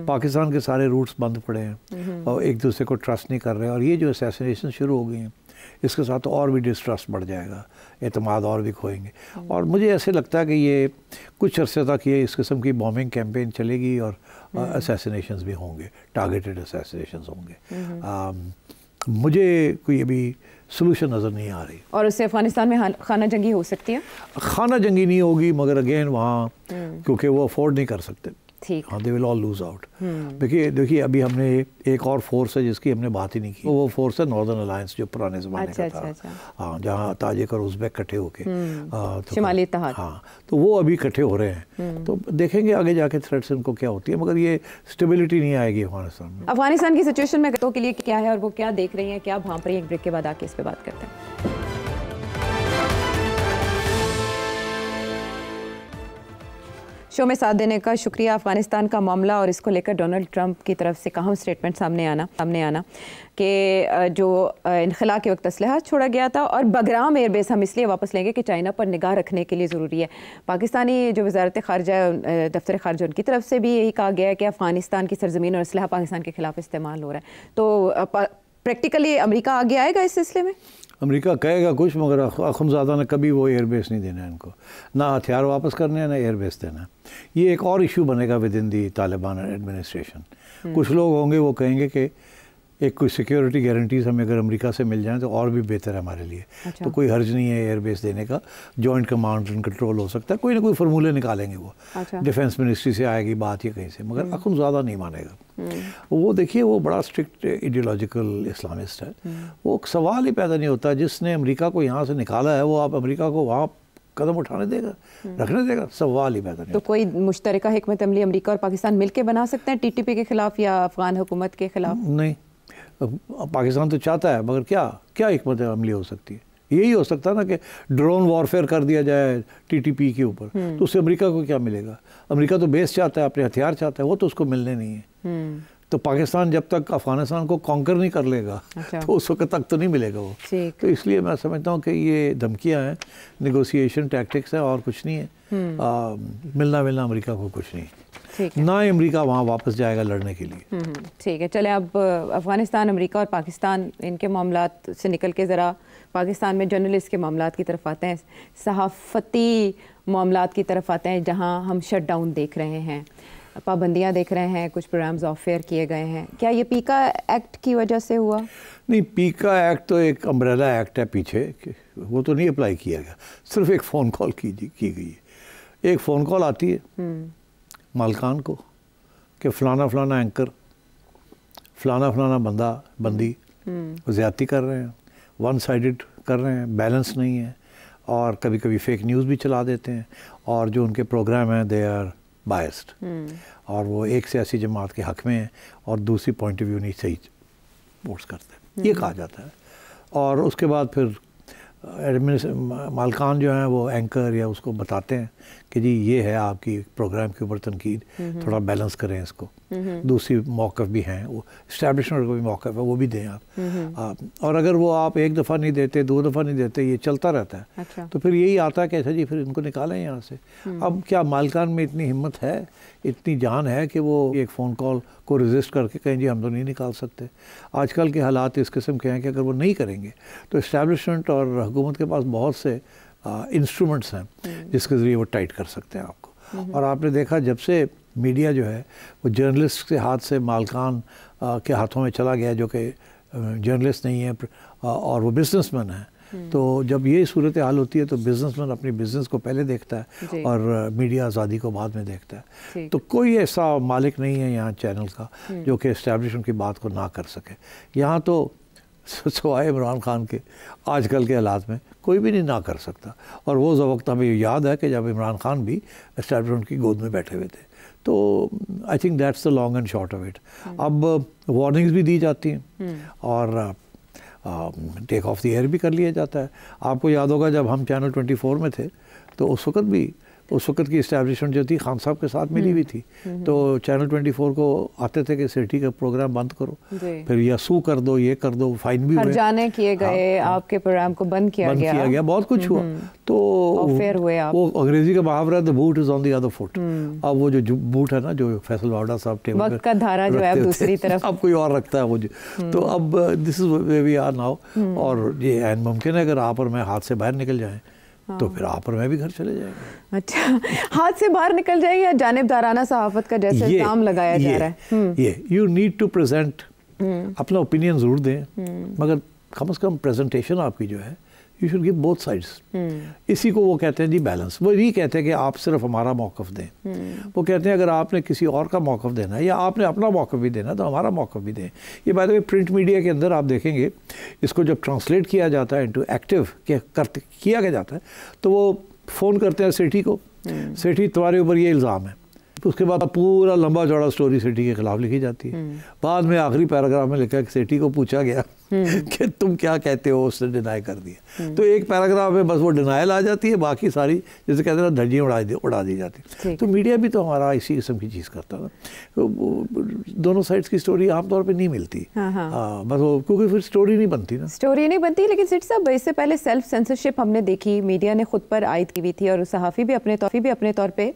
پاکستان کے سارے روٹس بند پڑے ہیں اور ایک دوسرے کو ٹرسٹ نہیں کر رہے, اور یہ جو اسیسینیشن شروع ہو گئی ہیں اس کے ساتھ اور بھی ڈسٹرسٹ بڑھ جائے گا, اعتماد اور بھی کھوئیں گے. اور مجھے ایسے لگتا ہے کہ یہ کچھ عرصے تک یہ اس قسم کی بومبنگ کیمپین چلے گی, اور اسیسینیشنز بھی ہوں گے, ٹارگیٹڈ اسیسینیشنز ہوں گے. مجھے کوئی ابھی سلوشن نظر نہیں آ رہی. اور اس سے افغانستان میں خانہ جنگی ہو سکتی ہے؟ خانہ جنگی نہیں ہوگی, مگر اگین وہاں کیونکہ وہ افورڈ نہیں کر سکتے, ہاں دے ول آل لوز آؤٹ. دیکھیے ابھی ہم نے ایک اور فورس ہے جس کی ہم نے بات ہی نہیں کی, وہ فورس ہے ناردرن الائنس, جو پرانے زمانے کا تھا, ہاں جہاں تاجک اور ازبیک کٹھے ہو کے, شمالی اتحاد, ہاں تو وہ ابھی کٹھے ہو رہے ہیں. تو دیکھیں گے آگے جا کے تھریٹس ان کو کیا ہوتی ہے, مگر یہ اسٹیبلٹی نہیں آئے گی افغانستان میں. افغانستان کی سچویشن میں کے لیے کیا ہے اور وہ کیا دیکھ رہی ہیں, کیا بھانپ رہی ہیں؟ ایک بریک کے بعد آ کے اس پہ بات کرتے ہیں. شو میں ساتھ دینے کا شکریہ. افغانستان کا معاملہ اور اس کو لے کر ڈونلڈ ٹرمپ کی طرف سے اہم سٹیٹمنٹ سامنے آنا کہ جو انخلا کے وقت اسلحہ چھوڑا گیا تھا, اور بگرام ایئر بیس ہم اس لیے واپس لیں گے کہ چائنا پر نگاہ رکھنے کے لیے ضروری ہے. پاکستانی جو وزارت خارجہ, دفتر خارجہ, ان کی طرف سے بھی یہی کہا گیا ہے کہ افغانستان کی سرزمین اور اسلحہ پاکستان کے خلاف استعمال ہو رہا ہے. تو پریکٹیکلی امریکہ آگے آئے گا اس سلسلے میں؟ امریکہ کہے گا کچھ, مگر اخنزادہ نے کبھی وہ ایئر بیس نہیں دینا ہے ان کو, نہ ہتھیار واپس کرنے ہیں نہ ایئر بیس دینا ہے. یہ ایک اور ایشو بنے گا within the Taliban administration. کچھ لوگ ہوں گے وہ کہیں گے کہ ایک کوئی سیکیورٹی گارنٹیز ہمیں اگر امریکہ سے مل جائیں تو اور بھی بہتر ہے ہمارے لیے. تو کوئی حرج نہیں ہے ایئر بیس دینے کا, جوائنٹ کمانڈ اینڈ کنٹرول ہو سکتا ہے, کوئی نہ کوئی فارمولے نکالیں گے وہ, ڈیفینس منسٹری سے آئے گی بات یا کہیں سے, مگر اخنزادہ نہیں مانے گا. وہ دیکھیے وہ بڑا اسٹرکٹ ایڈیولوجیکل اسلامسٹ ہے. وہ سوال ہی پیدا نہیں ہوتا, جس نے امریکہ کو یہاں سے نکالا ہے وہ آپ امریکہ کو وہاں قدم اٹھانے دے گا, رکھنے دے گا؟ سوال ہی پیدا نہیں. تو کوئی مشترکہ حکمت عملی امریکہ اور پاکستان مل کے بنا سکتے ہیں ٹی ٹی پی کے خلاف یا افغان حکومت کے خلاف؟ نہیں, پاکستان تو چاہتا ہے, مگر کیا حکمت عملی ہو سکتی ہے؟ یہی ہو سکتا ہے نا کہ ڈرون وارفیئر کر دیا جائے ٹی ٹی پی کے اوپر, تو اس سے امریکہ کو کیا ملے گا؟ امریکہ تو بیس چاہتا ہے, اپنے ہتھیار چاہتا ہے, وہ تو اس کو ملنے نہیں ہے. تو پاکستان جب تک افغانستان کو کانکر نہیں کر لے گا تو اس وقت تک تو نہیں ملے گا وہ. تو اس لیے میں سمجھتا ہوں کہ یہ دھمکیاں ہیں, نیگوسیشن ٹیکٹکس ہیں, اور کچھ نہیں ہے. ملنا امریکہ کو کچھ نہیں, نہ امریکہ وہاں واپس جائے گا لڑنے کے لیے. ٹھیک ہے, چلیں اب افغانستان, امریکہ اور پاکستان ان کے معاملات سے نکل کے ذرا پاکستان میں جرنلسٹ کے معاملات کی طرف آتے ہیں, صحافتی معاملات کی طرف آتے ہیں, جہاں ہم شٹ ڈاؤن دیکھ رہے ہیں, پابندیاں دیکھ رہے ہیں, کچھ پروگرامز آف ایئر کیے گئے ہیں. کیا یہ پیکا ایکٹ کی وجہ سے ہوا؟ نہیں, پیکا ایکٹ تو ایک امبریلا ایکٹ ہے پیچھے, وہ تو نہیں اپلائی کیا گیا, صرف ایک فون کال کی گئی ہے. ایک فون کال آتی ہے مالکان کو کہ فلانا اینکر, فلانا بندی زیادتی کر رہے ہیں, ون سائیڈڈ کر رہے ہیں, بیلنس نہیں ہے, اور کبھی کبھی فیک نیوز بھی چلا دیتے ہیں, اور جو ان کے پروگرام ہیں دے آر بائسڈ, اور وہ ایک سیاسی جماعت کے حق میں ہیں اور دوسری پوائنٹ آف ویو نہیں صحیح پوسٹ کرتے, یہ کہا جاتا ہے. اور اس کے بعد پھر مالکان جو ہیں وہ اینکر یا اس کو بتاتے ہیں کہ جی یہ ہے آپ کی پروگرام کے اوپر تنقید، تھوڑا بیلنس کریں اس کو. دوسری موقف بھی ہیں، وہ اسٹیبلشمنٹ کا بھی موقف ہے، وہ بھی دیں آپ. اور اگر وہ آپ ایک دفعہ نہیں دیتے، 2 دفعہ نہیں دیتے، یہ چلتا رہتا ہے تو پھر یہی آتا ہے کہ اچھا جی پھر ان کو نکالیں یہاں سے. اب کیا مالکان میں اتنی ہمت ہے، اتنی جان ہے کہ وہ ایک فون کال کو ریزسٹ کر کے کہیں جی ہم تو نہیں نکال سکتے؟ آج کل کے حالات اس قسم کے ہیں کہ اگر وہ نہیں کریں گے تو اسٹیبلشمنٹ اور حکومت کے پاس بہت سے انسٹرومنٹس ہیں جس کے ذریعے وہ ٹائٹ کر سکتے ہیں آپ کو. اور آپ نے دیکھا جب سے میڈیا جو ہے وہ جرنلسٹ کے ہاتھ سے مالکان کے ہاتھوں میں چلا گیا، جو کہ جرنلسٹ نہیں ہے اور وہ بزنس مین ہیں، تو جب یہ صورتحال ہوتی ہے تو بزنس مین اپنی بزنس کو پہلے دیکھتا ہے اور میڈیا آزادی کو بعد میں دیکھتا ہے. تو کوئی ایسا مالک نہیں ہے یہاں چینل کا جو کہ اسٹیبلشمنٹ کی بات کو نہ کر سکے. یہاں تو سوائے عمران خان کے آج کل کے حالات میں کوئی بھی نہیں نہ کر سکتا. اور وہ وقت ہمیں یاد ہے کہ جب عمران خان بھی اسٹیبلشمنٹ کی گود میں بیٹھے ہوئے تھے. تو I think that's the long and short of it. اب وارننگز بھی دی جاتی ہیں اور ٹیک آف دی ایئر بھی کر لیا جاتا ہے. آپ کو یاد ہوگا جب ہم چینل 24 میں تھے تو اس وقت کی اسٹیبلشمنٹ جو تھی خان صاحب کے ساتھ ملی ہوئی تھی. تو چینل 24 کو آتے تھے کہ سیٹی کا پروگرام بند کرو، پھر یا سو کر دو، یہ کر دو، فائن بھی ہوئے، جانے کیے گئے، آپ کے پروگرام کو بند کیا گیا، بہت کچھ ہوا. تو وہ انگریزی کا محاورہ ہے the boot is on the other foot. اب وہ جو بوٹ ہے نا جو فیصل واوڈا صاحب ٹیبل وقت کا دھارا جو ہے دوسری طرف اب کوئی اور رکھتا ہے وہ جو. تو اب this is where we are now. اور یہ عین ممکن ہے اگر آپ اور میں ہاتھ سے باہر نکل جائیں تو پھر آپ اور میں بھی گھر چلے جائیں گے. اچھا، ہاتھ سے باہر نکل جائیں یا جانبدارانہ صحافت کا جیسے الزام لگایا جا رہا ہے؟ یہ یو نیڈ ٹو پریزنٹ، اپنا اوپینین ضرور دیں، مگر کم از کم پریزنٹیشن آپ کی جو ہے you should give both sides. اسی کو وہ کہتے ہیں جی بیلنس. وہ یہی کہتے ہیں کہ آپ صرف ہمارا موقف دیں. وہ کہتے ہیں اگر آپ نے کسی اور کا موقف دینا ہے یا آپ نے اپنا موقف بھی دینا تو ہمارا موقف بھی دیں. یہ بات ہے پرنٹ میڈیا کے اندر آپ دیکھیں گے اس کو جب ٹرانسلیٹ کیا جاتا ہے انٹو ایکٹیو کیا جاتا ہے تو وہ فون کرتے ہیں سیٹھی کو، سیٹھی تمہارے اوپر یہ الزام ہے. اس کے بعد پورا لمبا چوڑا سٹوری سیٹھی کے خلاف لکھی جاتی ہے. بعد میں آخری پیراگراف میں لکھا ہے کہ سیٹھی کو پوچھا گیا کہ تم کیا کہتے ہو، اس نے ڈینائی کر دیا. تو ایک پیراگراف میں بس وہ ڈینائل آ جاتی ہے، باقی ساری جیسے کہتے ہیں نا دھجیاں اڑا دی جاتی. تو میڈیا بھی تو ہمارا اسی قسم کی چیز کرتا ہے. دونوں سائڈس کی سٹوری عام طور پہ نہیں ملتی بس وہ کیونکہ پھر سٹوری نہیں بنتی نا، سٹوری نہیں بنتی. لیکن سیٹ صاحب اس سے پہلے سیلف سینسرشپ ہم نے دیکھی، میڈیا نے خود پر عائد کی ہوئی تھی اور صحافی بھی اپنے طور پہ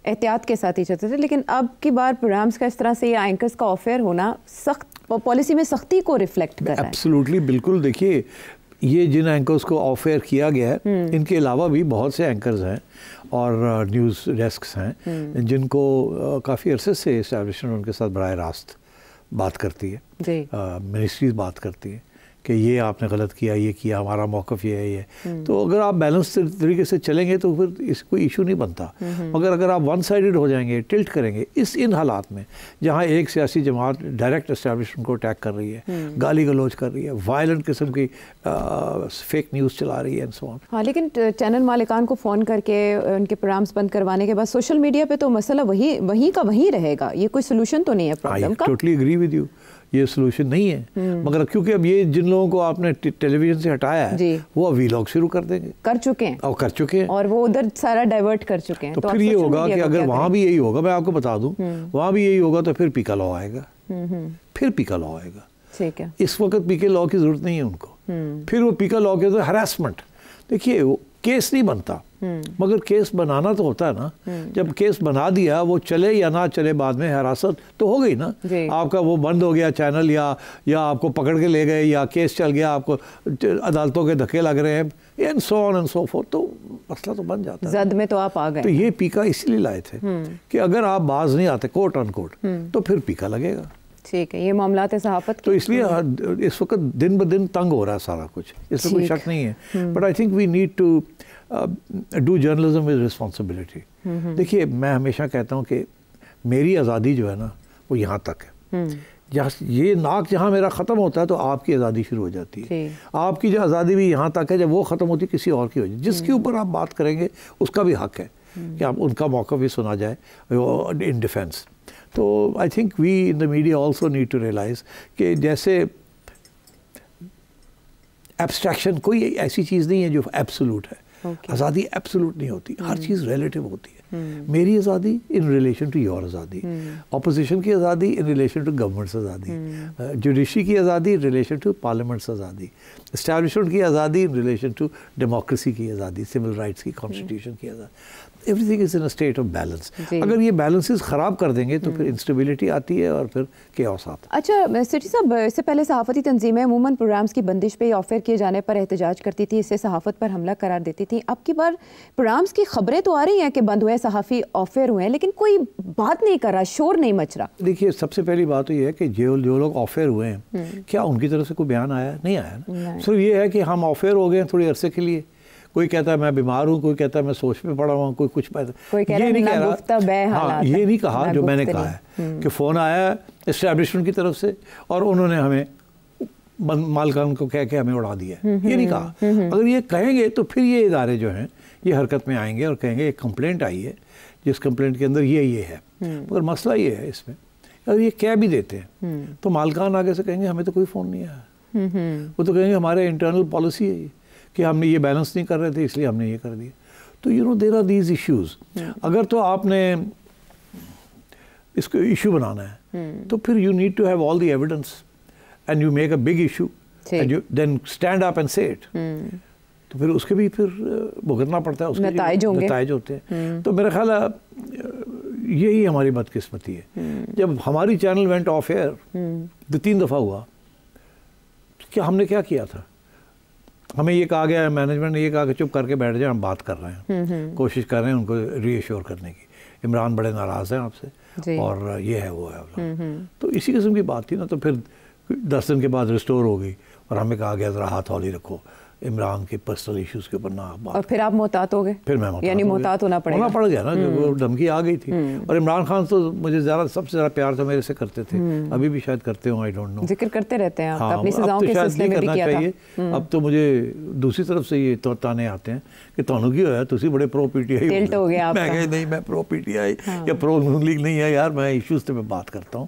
احتیاط کے ساتھ ہی چلتے تھے. لیکن اب کی بار پروگرامز کا اس طرح سے یا اینکرز کا آفر ہونا سخت پالیسی میں سختی کو ریفلیکٹ کر رہا ہے. ایبسلیوٹلی، بالکل. دیکھیے یہ جن اینکرز کو آفر کیا گیا ہے ان کے علاوہ بھی بہت سے اینکرز ہیں اور نیوز ڈیسکس ہیں جن کو کافی عرصے سے اسٹیبلشمنٹ ان کے ساتھ براہ راست بات کرتی ہے، منسٹریز بات کرتی ہے کہ یہ آپ نے غلط کیا، یہ کیا، ہمارا موقف یہ ہے یہ. تو اگر آپ بیلنس طریقے سے چلیں گے تو پھر اس کوئی ایشو نہیں بنتا. مگر اگر آپ ون سائیڈڈ ہو جائیں گے، ٹلٹ کریں گے ان حالات میں جہاں ایک سیاسی جماعت ڈائریکٹ اسٹیبلشمنٹ کو اٹیک کر رہی ہے، گالی گلوچ کر رہی ہے، وائلنٹ قسم کی فیک نیوز چلا رہی ہے اینڈ سو آن. ہاں، لیکن چینل مالکان کو فون کر کے ان کے پروگرامز بند کروانے کے بعد سوشل میڈیا پہ تو مسئلہ وہیں کا وہیں رہے گا. یہ کوئی سولوشن تو نہیں ہے پرابلم کا. ٹوٹلی اگری ود یو، یہ سلوشن نہیں ہے. مگر کیونکہ اب یہ جن لوگوں کو آپ نے ٹیلی ویژن سے ہٹایا ہے وہ وی لاگ شروع کر دیں گے، کر چکے ہیں اور وہ ادھر سارا ڈائیورٹ کر چکے ہیں. تو پھر یہ ہوگا کہ اگر وہاں بھی یہی ہوگا، میں آپ کو بتا دوں وہاں بھی یہی ہوگا تو پھر پیکا لا آئے گا. ٹھیک ہے، اس وقت پیکے لا کی ضرورت نہیں ہے ان کو. پھر وہ پیکا لا کے ہراسمنٹ، دیکھیے کیس نہیں بنتا مگر کیس بنانا تو ہوتا ہے نا. جب کیس بنا دیا وہ چلے یا نہ چلے بعد میں ہراست تو ہو گئی نا. آپ کا وہ بند ہو گیا چینل یا آپ کو پکڑ کے لے گئے یا کیس چل گیا، آپ کو عدالتوں کے دھکے لگ رہے ہیں and so on and so forth, تو مسئلہ تو بن جاتا ہے. زد میں تو آپ آ گئے. تو یہ پیکا اس لیے لائے تھے کہ اگر آپ باز نہیں آتے کوٹ ان کوٹ تو پھر پیکا لگے گا. ٹھیک ہے، یہ معاملات صحافت تو اس لیے اس وقت دن بدن تنگ ہو رہا ہے سارا کچھ، اس میں کوئی شک نہیں ہے. But I think we need to do journalism with responsibility. دیکھیے میں ہمیشہ کہتا ہوں کہ میری آزادی جو ہے نا وہ یہاں تک ہے. یہ ناک جہاں میرا ختم ہوتا ہے تو آپ کی آزادی شروع ہو جاتی ہے. آپ کی جو آزادی بھی یہاں تک ہے، جب وہ ختم ہوتی ہے کسی اور کی ہو جائے. جس کے اوپر آپ بات کریں گے اس کا بھی حق ہے کہ آپ ان کا موقع بھی سنا جائے ان ڈیفینس. تو I think we in the media also need to realise کہ جیسے ایبسٹریکشن کوئی ایسی چیز نہیں ہے جو ایبسولوٹ ہے. آزادی ایبسولوٹ نہیں ہوتی, ہر چیز ریلیٹیو ہوتی ہے. میری آزادی ان ریلیشن ٹو یور آزادی, اپوزیشن کی آزادی ان ریلیشن ٹو گورنمنٹس آزادی, جوڈیشری کی آزادی ان ریلیشن ٹو پارلیمنٹس آزادی, اسٹیبلشمنٹ کی آزادی ان ریلیشن ٹو ڈیموکریسی کی آزادی, سول رائٹس کی, کانسٹیٹیوشن کی آزادی. Every thing is in state of balance. اگر یہ بیلنسز خراب کر دیں گے تو پھر انسٹیبلٹی آتی ہے اور پھر کیوس آتا ہے. اچھا سٹی صاحب, اس سے پہلے صحافتی تنظیمیں عموماً پروگرامز کی بندش پہ آف ایئر کیے جانے پر احتجاج کرتی تھی, اس سے صحافت پر حملہ قرار دیتی تھی. اب کی بار پروگرامز کی خبریں تو آ رہی ہیں کہ بند ہوئے, صحافی آف ایئر ہوئے ہیں, لیکن کوئی بات نہیں کر رہا, شور نہیں مچ رہا. دیکھیے سب سے پہلی بات تو یہ ہے کہ جو لوگ آف ایئر ہوئے ہیں, کیا ان کی طرف سے کوئی بیان آیا؟ نہیں آیا نا. صرف یہ ہے کہ ہم آف ایئر ہو گئے ہیں تھوڑی عرصے کے لیے. کوئی کہتا ہے میں بیمار ہوں, کوئی کہتا ہے میں سوچ میں پڑا ہوں, کوئی کچھ یہ نہیں کہہ رہا. ہاں یہ نہیں کہا جو میں نے کہا ہے کہ فون آیا اسٹیبلشمنٹ کی طرف سے اور انہوں نے ہمیں مالکان کو کہہ کے ہمیں اڑا دیا ہے, یہ نہیں کہا. اگر یہ کہیں گے تو پھر یہ ادارے جو ہیں یہ حرکت میں آئیں گے اور کہیں گے ایک کمپلینٹ آئی ہے جس کمپلینٹ کے اندر یہ ہے. مگر مسئلہ یہ ہے اس میں, اگر یہ کہہ بھی دیتے ہیں تو مالکان آگے سے کہیں گے ہمیں تو کوئی فون نہیں آیا. وہ تو کہیں گے ہمارے انٹرنل پالیسی ہے یہ کہ ہم نے یہ بیلنس نہیں کر رہے تھے اس لیے ہم نے یہ کر دیا. تو دیر آر دیز ایشوز. اگر تو آپ نے اس کو ایشو بنانا ہے تو پھر you need to have all the evidence and you make a big issue and you then stand up and say it. تو پھر اس کے بھی پھر بھگتنا پڑتا ہے, اس کے نتائج ہوتے ہیں. تو میرا خیال ہے یہی ہماری بدقسمتی ہے. جب ہماری چینل وینٹ آف ایئر 3 دفعہ ہوا, کہ ہم نے کیا کیا تھا؟ ہمیں یہ کہا گیا, مینجمنٹ نے یہ کہا کہ چپ کر کے بیٹھ جائیں, ہم بات کر رہے ہیں, کوشش کر رہے ہیں ان کو ری ایشور کرنے کی. عمران بڑے ناراض ہیں آپ سے اور یہ ہے وہ ہے. تو اسی قسم کی بات تھی نا. تو پھر 10 دن کے بعد ریسٹور ہو گئی اور ہمیں کہا گیا ذرا ہاتھ ہولے رکھو, عمران کے پرسنل ایشوز کے اوپر نہ بات. اور پھر آپ محتاط ہو گئے؟ پھر میں یعنی محتاط ہونا پڑ گیا نا, وہ دھمکی آ گئی تھی. اور عمران خان تو مجھے سب سے زیادہ پیار تو میرے سے کرتے تھے, ابھی بھی شاید کرتے ہوں, آئی ڈونٹ نو. ذکر کرتے رہتے ہیں آپ اپنی سزاؤں کے سلسلے میں بھی کیا تھا. اب تو مجھے دوسری طرف سے یہ تانے آتے ہیں کہ تانوں کی ہوا تسی بڑے پرو پی ٹی آئی ٹلٹ ہو گیا. میں کہ نہیں, میں پرو پی ٹی آئی یا پرو نون لیگ نہیں ہے یار, میں ایشوز پہ بات کرتا ہوں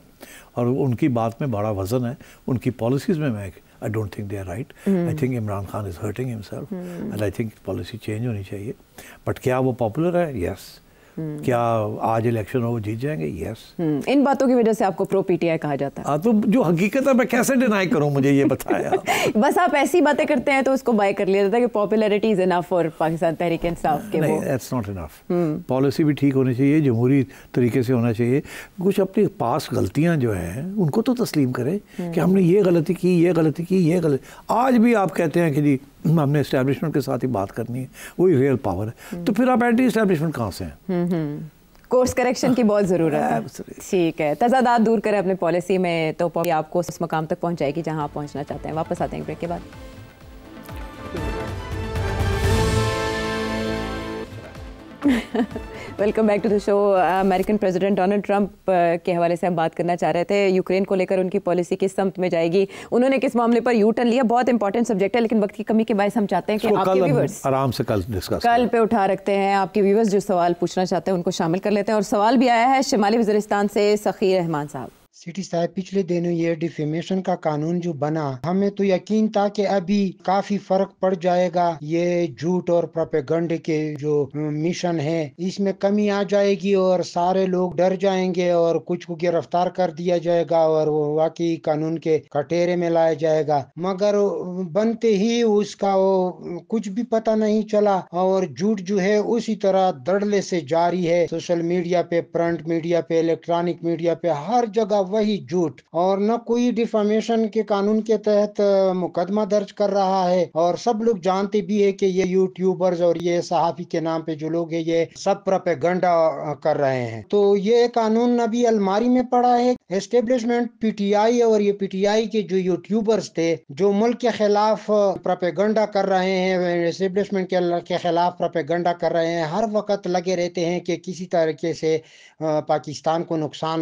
اور ان کی بات میں بڑا وزن ہے, ان کی پالیسیز میں I don't think they are right. I think Imran Khan is hurting himself and I think policy change ہونی چاہیے. بٹ کیا وہ پاپولر ہے؟ یس. کیا آج الیکشن ہو وہ جیت جائیں گے؟ یس. ان باتوں کی وجہ سے آپ کو پرو پی ٹی آئی کہا جاتا ہے. تو جو حقیقت ہے میں کیسے ڈینائی کروں, مجھے یہ بتایا. بس آپ ایسی باتیں کرتے ہیں تو اس کو بائی کر لیا جاتا ہے کہ popularity is enough for Pakistan Tehreek Insaf کے. نہیں, دیٹس ناٹ انف. پالیسی بھی ٹھیک ہونی چاہیے, جمہوری طریقے سے ہونا چاہیے. کچھ اپنی پاس غلطیاں جو ہیں ان کو تو تسلیم کرے کہ ہم نے یہ غلطی کی, یہ غلطی کی, یہ غلطی. آج بھی آپ کہتے ہیں کہ جی ہم نے اسٹیبلشمنٹ کے ساتھ ہی بات کرنی ہے, وہی ریئل پاور ہے. تو پھر آپ اینٹی اسٹیبلشمنٹ کہاں سے ہیں؟ کورس کریکشن کی بہت ضرورت ہے. ٹھیک ہے, تضادات دور کریں اپنے پالیسی میں تو آپ کو اس مقام تک پہنچائے گی جہاں آپ پہنچنا چاہتے ہیں. واپس آتے ہیں بریک کے بعد. Welcome back to the show. American president Donald Trump کے حوالے سے ہم بات کرنا چاہ رہے تھے. یوکرین کو لے کر ان کی پالیسی کس سمت میں جائے گی, انہوں نے کس معاملے پر یو ٹرن لیا, بہت امپورٹنٹ سبجیکٹ ہے, لیکن وقت کی کمی کے باعث ہم چاہتے ہیں کہ آپ کے ویورز آرام سے کل پہ اٹھا رکھتے ہیں. آپ کے ویورز جو سوال پوچھنا چاہتے ہیں ان کو شامل کر لیتے ہیں. اور سوال بھی آیا ہے شمالی وزیرستان سے سخی رحمان صاحب. سٹی صاحب, پچھلے دنوں یہ ڈیفیمیشن کا قانون جو بنا, ہمیں تو یقین تھا کہ ابھی کافی فرق پڑ جائے گا. یہ جھوٹ اور پروپیگنڈے کے جو مشن ہے اس میں کمی آ جائے گی اور سارے لوگ ڈر جائیں گے اور کچھ کو گرفتار کر دیا جائے گا اور وہ واقعی قانون کے کٹہرے میں لایا جائے گا. مگر بنتے ہی اس کا وہ کچھ بھی پتہ نہیں چلا اور جھوٹ جو ہے اسی طرح دڑلے سے جاری ہے. سوشل میڈیا پہ, پرنٹ میڈیا پہ, الیکٹرانک میڈیا پہ, ہر جگہ وہی جھوٹ. اور نہ کوئی ڈیفامیشن کے قانون کے تحت مقدمہ درج کر رہا ہے. اور سب لوگ جانتے بھی ہے کہ یہ یوٹیوبرز اور یہ صحافی کے نام پہ جو لوگ ہیں یہ سب پروپیگنڈا کر رہے ہیں. تو یہ قانون ابھی الماری میں پڑا ہے. اسٹیبلشمنٹ پی ٹی آئی اور یہ پی ٹی آئی کے جو یوٹیوبرز تھے جو ملک کے خلاف پروپیگنڈا کر رہے ہیں, اسٹیبلشمنٹ کے خلاف پروپیگنڈا کر رہے ہیں, ہر وقت لگے رہتے ہیں کہ کسی طریقے سے پاکستان کو نقصان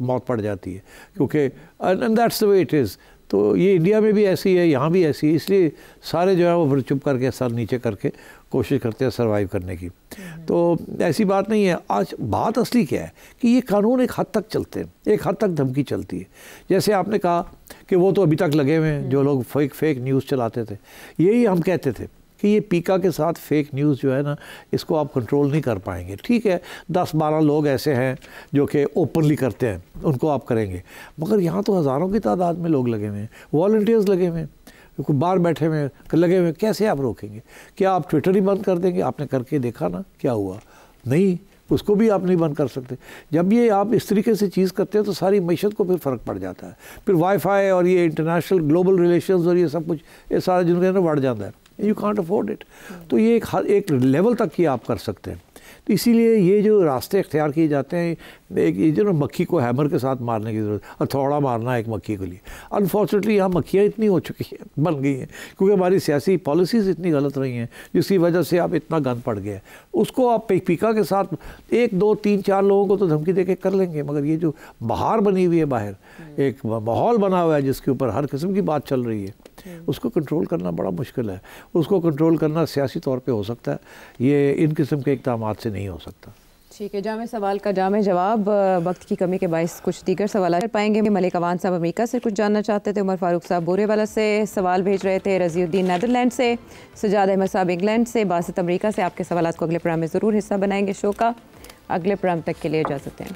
موت پڑ جاتی ہے، کیونکہ and that's the way it is. تو یہ انڈیا میں بھی ایسی ہے، یہاں بھی ایسی ہے، اس لیے سارے جو ہے وہ پھر چپ کر کے سر نیچے کر کے کوشش کرتے ہیں سروائیو کرنے کی. تو ایسی بات نہیں ہے. آج بات اصلی کیا ہے کہ یہ قانون ایک حد تک چلتے ہیں، ایک حد تک دھمکی چلتی ہے. جیسے آپ نے کہا کہ وہ تو ابھی تک لگے ہوئے ہیں جو لوگ فیک نیوز چلاتے تھے. یہی ہم کہتے تھے کہ یہ پیکا کے ساتھ فیک نیوز جو ہے نا اس کو آپ کنٹرول نہیں کر پائیں گے. ٹھیک ہے 10-12 لوگ ایسے ہیں جو کہ اوپنلی کرتے ہیں، ان کو آپ کریں گے، مگر یہاں تو ہزاروں کی تعداد میں لوگ لگے ہوئے ہیں، والنٹیئرز لگے ہوئے ہیں، باہر بیٹھے ہوئے ہیں، لگے ہوئے ہیں. کیسے آپ روکیں گے؟ کیا آپ ٹویٹر ہی بند کر دیں گے؟ آپ نے کر کے دیکھا نا کیا ہوا؟ نہیں، اس کو بھی آپ نہیں بند کر سکتے. جب یہ آپ اس طریقے سے چیز کرتے ہیں تو ساری معیشت کو پھر فرق پڑ جاتا ہے. پھر وائی فائی اور یہ انٹرنیشنل گلوبل ریلیشنز اور یہ سب کچھ یہ سارا جن کے اندر بڑھ جاتا ہے. You can't afford it. تو یہ ایک لیول تک ہی آپ کر سکتے ہیں. تو اسی لیے یہ جو راستے اختیار کیے جاتے ہیں، ایک یہ جو مکھی کو ہیمر کے ساتھ مارنے کی ضرورت، اور تھوڑا مارنا ایک مکھی کے لیے. انفارچونیٹلی یہاں مکھیاں اتنی ہو چکی ہیں، بن گئی ہیں، کیونکہ ہماری سیاسی پالیسیز اتنی غلط رہی ہیں جس کی وجہ سے اب اتنا گند پڑ گیا ہے. اس کو آپ پیکا کے ساتھ 1 2 3 4 لوگوں کو تو دھمکی دے کے کر لیں گے، مگر یہ جو بہار بنی ہوئی ہے، باہر ایک ماحول بنا ہوا ہے جس کے اوپر ہر قسم کی بات چل رہی ہے، اس کو کنٹرول کرنا بڑا مشکل ہے. اس کو کنٹرول کرنا سیاسی طور پہ ہو سکتا ہے، یہ ان قسم کے اقدامات سے نہیں ہو سکتا. ٹھیک ہے، جامع سوال کا جامع جواب. وقت کی کمی کے باعث کچھ دیگر سوالات کر پائیں گے. ملک اوان صاحب امریکہ سے کچھ جاننا چاہتے تھے، عمر فاروق صاحب بورے والا سے سوال بھیج رہے تھے، رضی الدین نیدرلینڈ سے، سجاد احمد صاحب انگلینڈ سے، باسط امریکہ سے. آپ کے سوالات کو اگلے پروگرام میں ضرور حصہ بنائیں گے شو کا. اگلے پروگرام تک کے لیے اجازت ہیں.